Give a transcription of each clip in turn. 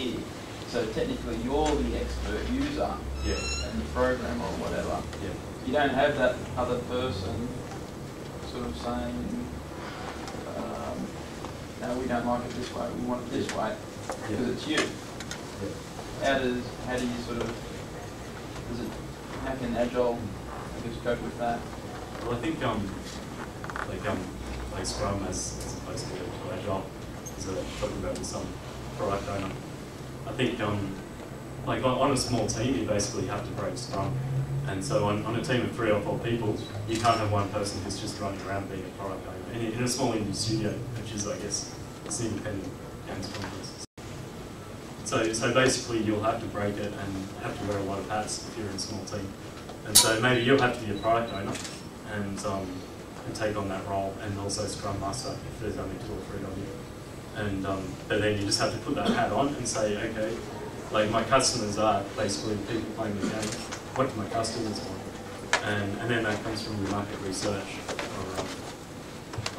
idea. So technically you're the expert user and the program or whatever. You don't have that other person sort of saying, no, we don't like it this way, we want it this way, because it's you. How do you sort of, how can Agile, I guess, cope with that? Well, I think like Scrum as opposed to Agile, is talking about with some product owner. I think like on a small team, you basically have to break Scrum, and so on a team of 3 or 4 people, you can't have one person who's just running around being a product owner. And in a small indie studio, which is, I guess, it's an independent game Scrum process. So basically, you'll have to break it and have to wear a lot of hats if you're in a small team. And so maybe you'll have to be a product owner and take on that role, and also Scrum Master if there's only 2 or 3 of you. And but then you just have to put that hat on and say, okay, like my customers are basically people playing the game. What do my customers want? And then that comes from your market research,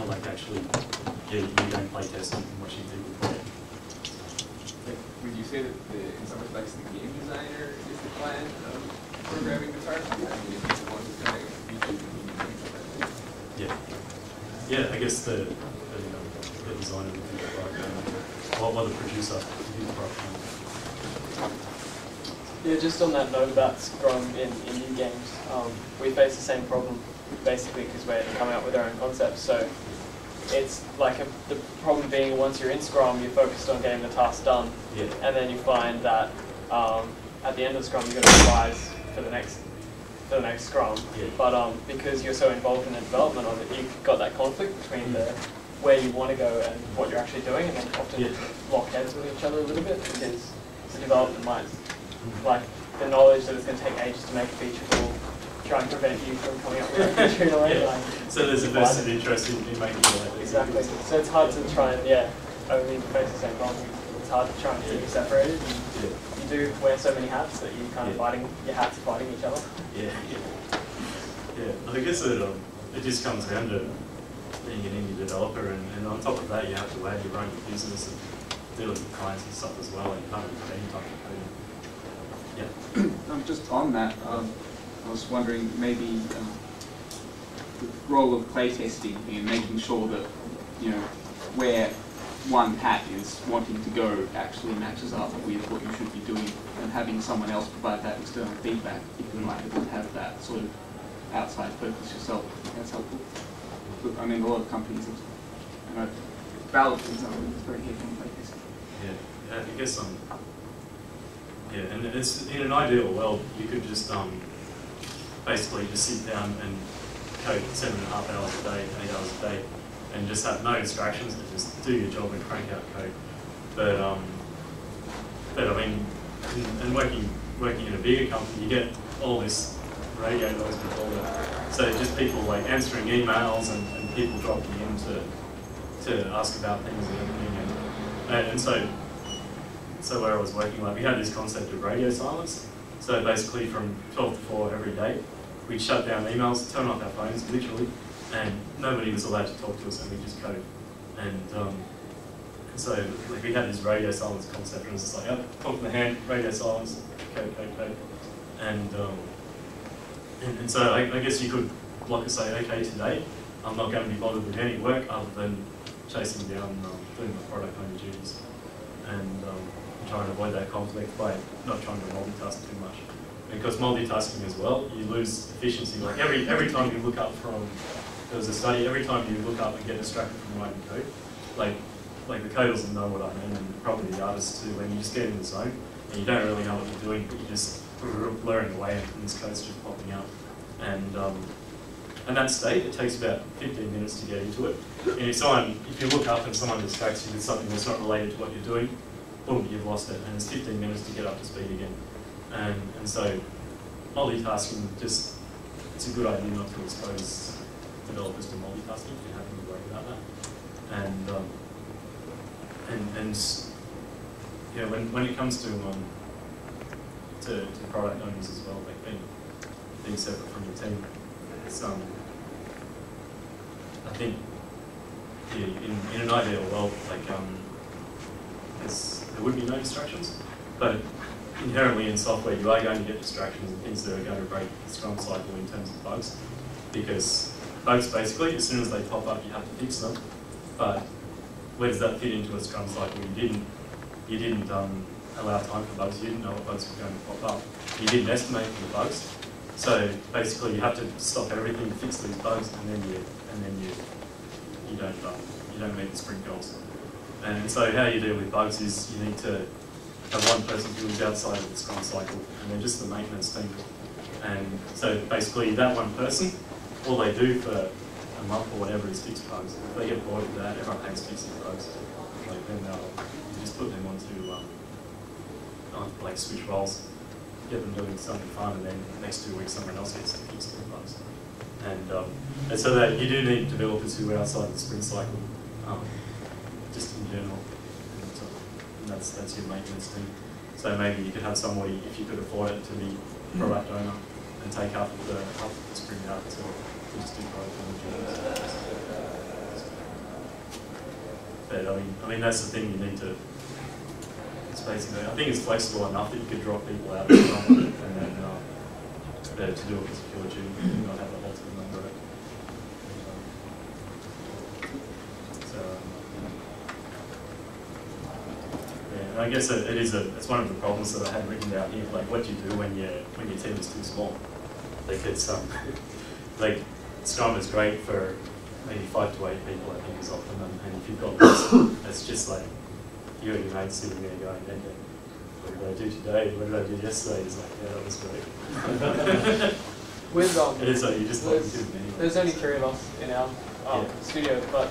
or like actually you don't play testing and watching people play. Would you say that in some respects the game designer is the client of programming the target? I mean, if he's the one who's going to execute Yeah, I guess the designer would be the product owner, or the producer would be the product owner. Yeah, just on that note about Scrum in indie games, we face the same problem basically because we're coming up with our own concepts. So it's like the problem being once you're in Scrum, you're focused on getting the task done, and then you find that at the end of Scrum, you've got to revise for the next Scrum. But because you're so involved in the development of it, you've got that conflict between where you want to go and what you're actually doing, and then often lock heads with each other a little bit because the development might, like the knowledge that it's going to take ages to make a feature will try and prevent you from coming up with a feature in a way. Like, so there's a vested interest in making it. Exactly. So it's hard to try and only face the same problem. It's hard to try and keep you separated. You do wear so many hats that you're kind of fighting, your hats are fighting each other. I guess that it just comes down to being an indie developer, and on top of that, you have to have your own business and deal with clients and stuff as well, and you can't do any type of coding. Just on that, I was wondering maybe the role of playtesting and making sure that, where one hat is wanting to go actually matches up with what you should be doing, and having someone else provide that external feedback if you might able to have that sort of outside focus yourself. That's helpful. But, I mean, a lot of companies have, Valve, for example, is very heavy on playtesting. I guess and it's in an ideal world, you could just basically just sit down and code 7.5 hours a day, 8 hours a day, and just have no distractions and just do your job and crank out code. But I mean, and working in a bigger company, you get all this radio noise and all that. So just people like answering emails and people dropping in to ask about things and everything, and so where I was working, like we had this concept of radio silence. So basically from 12 to 4 every day, we'd shut down emails, turn off our phones, literally, and nobody was allowed to talk to us, and we just code. And so like, we had this radio silence concept, and it was just like, talk in the hand, radio silence, code. And so I guess you could block and say, okay, today I'm not going to be bothered with any work other than chasing down, doing my product owner duties, and trying to avoid that conflict by not trying to multitask too much. Because multitasking as well, you lose efficiency. Like every time you look up from, there was a study, every time you look up and get distracted from writing code, like the coders will know what I mean, and probably the artists too, when you just get in the zone and you don't really know what you're doing, but you're just blurring away and this code's just popping out. And that state, it takes about 15 minutes to get into it. And if you look up and someone distracts you with something that's not related to what you're doing, boom, you've lost it, and it's 15 minutes to get up to speed again. And so multitasking, just, it's a good idea not to expose developers to multitasking if you're having to worry about that. And when it comes to product owners as well, like being separate from the team, it's I think in an ideal world, like there would be no distractions. But inherently in software, you are going to get distractions and things that are going to break the Scrum cycle in terms of bugs. Because bugs, basically, as soon as they pop up, you have to fix them. But where does that fit into a Scrum cycle? You didn't allow time for bugs. You didn't know what bugs were going to pop up. You didn't estimate for the bugs. So basically, you have to stop everything, fix these bugs, and then you don't meet the sprint goals. And so how you deal with bugs is you need to have one person who is outside of the Scrum cycle, and they're just the maintenance team. And so basically, that one person, all they do for a month or whatever is fix bugs. If they get bored with that, everyone hates fixing bugs. Like then you just put them onto like switch roles, get them doing something fun, and then the next 2 weeks someone else gets to fix the bugs. And so that you do need developers who are outside the sprint cycle, just in general. And that's your maintenance team. So maybe you could have somebody, if you could afford it, to be product owner and take half of the sprint out to just do product owner. But I mean that's the thing you need to. It's basically, I think it's flexible enough that you could drop people out of the front and then to do a particular tune, and not have the whole team under it. And I guess it's one of the problems that I had written down here. Like, what do you do when your team is too small? Like, it's like Scrum is great for maybe 5 to 8 people, I think, is optimum. And if you've got less, it's just like you and your mates sitting there going, okay, what did I do today? What did I do yesterday? It's like, yeah, that was great. With it is like you just talking too many. There's only 3 of us in our studio, but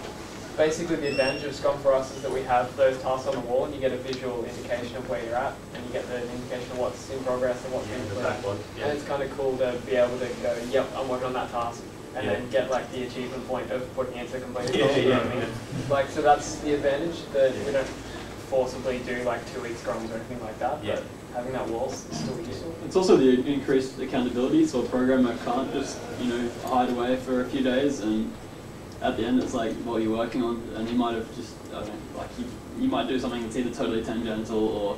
basically the advantage of Scrum for us is that we have those tasks on the wall, and you get a visual indication of where you're at, and you get the indication of what's in progress and what's in play. And it's kind of cool to be able to go, yep, I'm working on that task, and then get like the achievement point of putting it into completion. Like, so that's the advantage, that we don't forcibly do like 2-week scrums or anything like that. But having that wall is still useful. It's also the increased accountability, so a programmer can't just hide away for a few days, and at the end it's like what you're working on, and you might have just you might do something that's either totally tangential or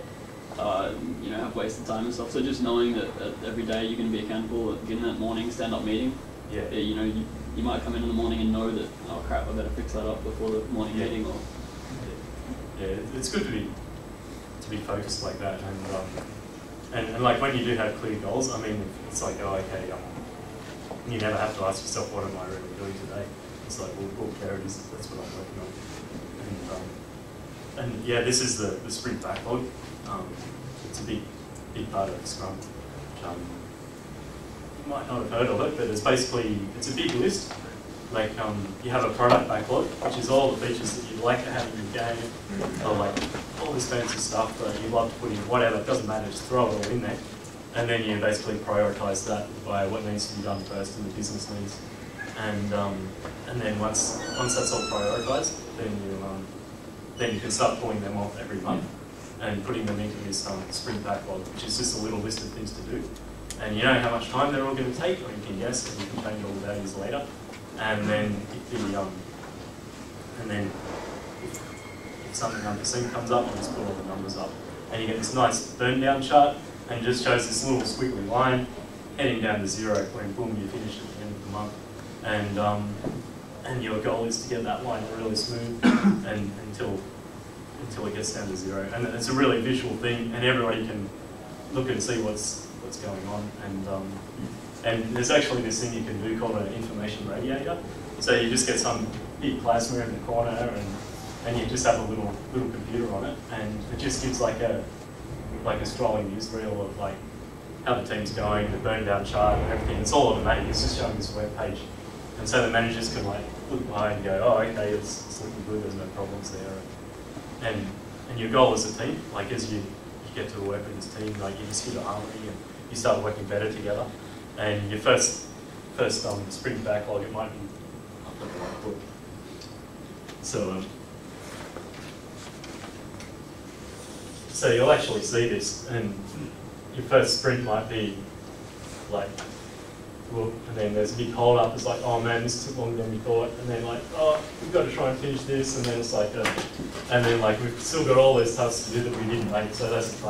have wasted time and stuff. So just knowing that every day you're going to be accountable, getting that morning stand-up meeting. You might come in the morning and know that, oh crap, I better fix that up before the morning meeting. Or it's good to be focused like that, and like when you do have clear goals, I mean, it's like, oh, okay, you never have to ask yourself, what am I really doing today? It's like, well, priorities, that's what I'm working on. And yeah, this is the sprint backlog. It's a big part of Scrum. You might not have heard of it, but it's a big list. Like, you have a product backlog, which is all the features that you'd like to have in your game, or like all this fancy stuff that you'd love to put in, whatever, it doesn't matter, just throw it all in there. And then you basically prioritize that by what needs to be done first and the business needs. And then once that's all prioritized, then you can start pulling them off every month and putting them into this sprint backlog, which is just a little list of things to do. And you know how much time they're all going to take, or you can guess, and you can change all the values later. And then if something unforeseen comes up, you just put all the numbers up, and you get this nice burn down chart, and it just shows this little squiggly line heading down to 0 when boom, you finish at the end of the month. And your goal is to get that line really smooth and until it gets down to 0. And it's a really visual thing, and everybody can look and see what's going on. And there's actually this thing you can do called an information radiator. So you just get some big plasma in the corner, and you just have a little computer on it, and it just gives like a scrolling newsreel of like how the team's going, the burn down chart, and everything. It's all automatic. It's just showing this web page, and so the managers can like look behind and go, oh, okay, it's looking good. There's no problems there. And your goal as a team, like as you get to work with this team, like you just hit a harmony and you start working better together. And your first sprint backlog, it might be up at the whiteboard. So you'll actually see this, and your first sprint might be like look, and then there's a big hold up. It's like, oh man, this took longer than we thought. And then like, oh, we've got to try and finish this. And then it's like, and then like we've still got all those tasks to do that we didn't make. So that's